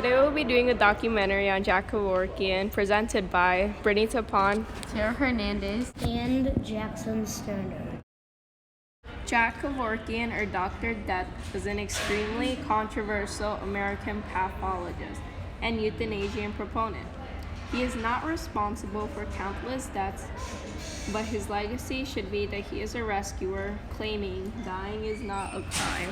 Today we'll be doing a documentary on Jack Kevorkian presented by Brittany Sarah Hernandez, and Jackson Sterner. Jack Kevorkian, or Dr. Death, was an extremely controversial American pathologist and euthanasia proponent. He is not responsible for countless deaths, but his legacy should be that he is a rescuer, claiming dying is not a crime.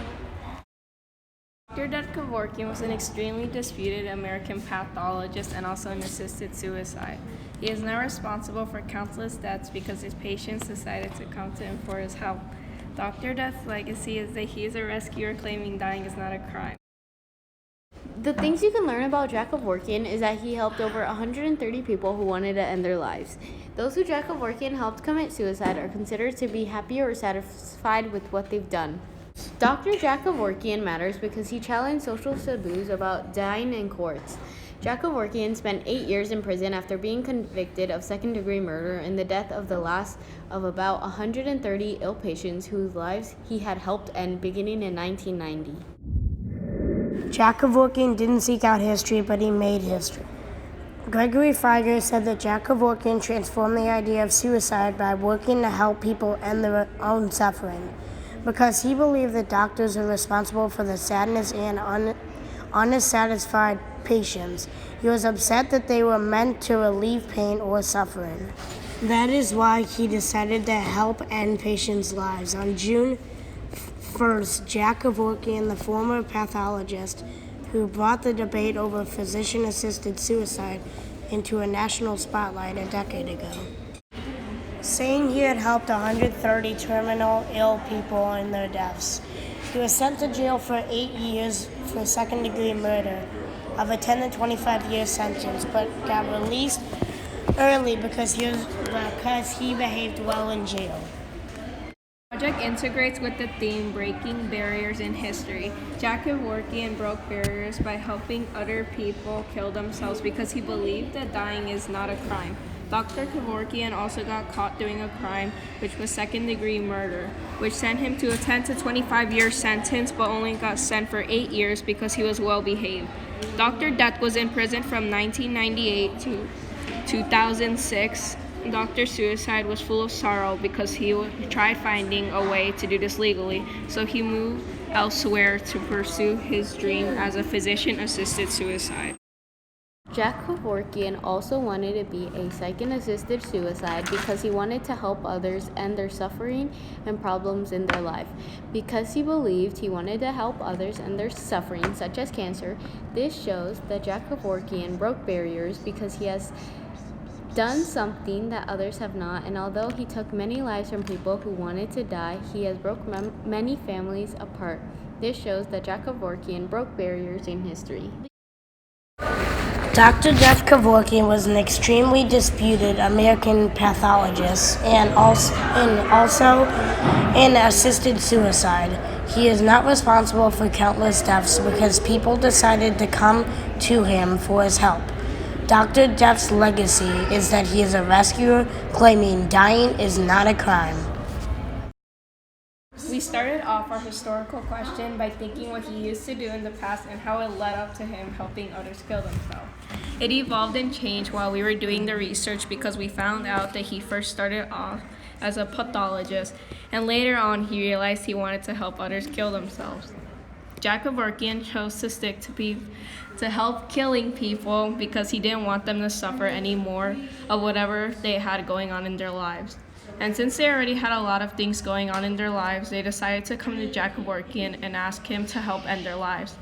Dr. Death Kevorkian was an extremely disputed American pathologist and also an assisted suicide. He is now responsible for countless deaths because his patients decided to come to him for his help. Dr. Death's legacy is that he is a rescuer, claiming dying is not a crime. The things you can learn about Jack Kevorkian is that he helped over 130 people who wanted to end their lives. Those who Jack Kevorkian helped commit suicide are considered to be happy or satisfied with what they've done. Dr. Jack Kevorkian matters because he challenged social taboos about dying in courts. Jack Kevorkian spent 8 years in prison after being convicted of second-degree murder and the death of the last of about 130 ill patients whose lives he had helped end beginning in 1990. Jack Kevorkian didn't seek out history, but he made history. Gregory Friger said that Jack Kevorkian transformed the idea of suicide by working to help people end their own suffering. Because he believed that doctors are responsible for the sadness and unsatisfied patients. He was upset that they were meant to relieve pain or suffering. That is why he decided to help end patients' lives. On June 1st, Jack Kevorkian, the former pathologist who brought the debate over physician-assisted suicide into a national spotlight a decade ago, saying he had helped 130 terminal ill people in their deaths. He was sent to jail for 8 years for second-degree murder of a 10 to 25-year sentence, but got released early because he behaved well in jail. The project integrates with the theme Breaking Barriers in History. Jack Kevorkian broke barriers by helping other people kill themselves because he believed that dying is not a crime. Dr. Kevorkian also got caught doing a crime, which was second-degree murder, which sent him to a 10 to 25-year sentence, but only got sent for 8 years because he was well-behaved. Dr. Death was in prison from 1998 to 2006. Dr. Suicide was full of sorrow because he tried finding a way to do this legally, so he moved elsewhere to pursue his dream as a physician-assisted suicide. Jack Kevorkian also wanted to be a psychiatrist-assisted suicide because he wanted to help others end their suffering and problems in their life. Because he believed he wanted to help others end their suffering, such as cancer, this shows that Jack Kevorkian broke barriers because he has done something that others have not, and although he took many lives from people who wanted to die, he has broke many families apart. This shows that Jack Kevorkian broke barriers in history. Dr. Jeff Kevorkian was an extremely disputed American pathologist and also an assisted suicide. He is not responsible for countless deaths because people decided to come to him for his help. Dr. Jeff's legacy is that he is a rescuer, claiming dying is not a crime. We started off our historical question by thinking what he used to do in the past and how it led up to him helping others kill themselves. It evolved and changed while we were doing the research because we found out that he first started off as a pathologist and later on he realized he wanted to help others kill themselves. Jack Kevorkian chose to stick to help killing people because he didn't want them to suffer any more of whatever they had going on in their lives. And since they already had a lot of things going on in their lives, they decided to come to Jack Kevorkian and ask him to help end their lives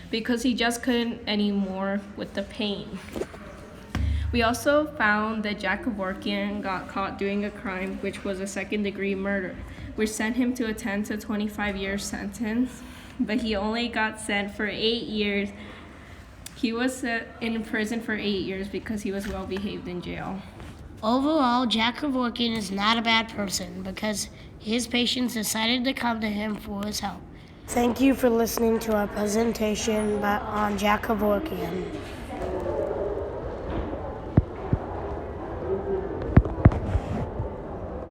because he just couldn't anymore with the pain. We also found that Jack Kevorkian got caught doing a crime, which was a second-degree murder, which sent him to a 10 to 25-year sentence, but he only got sent for 8 years. He was in prison for 8 years because he was well-behaved in jail. Overall, Jack Kevorkian is not a bad person because his patients decided to come to him for his help. Thank you for listening to our presentation on Jack Kevorkian.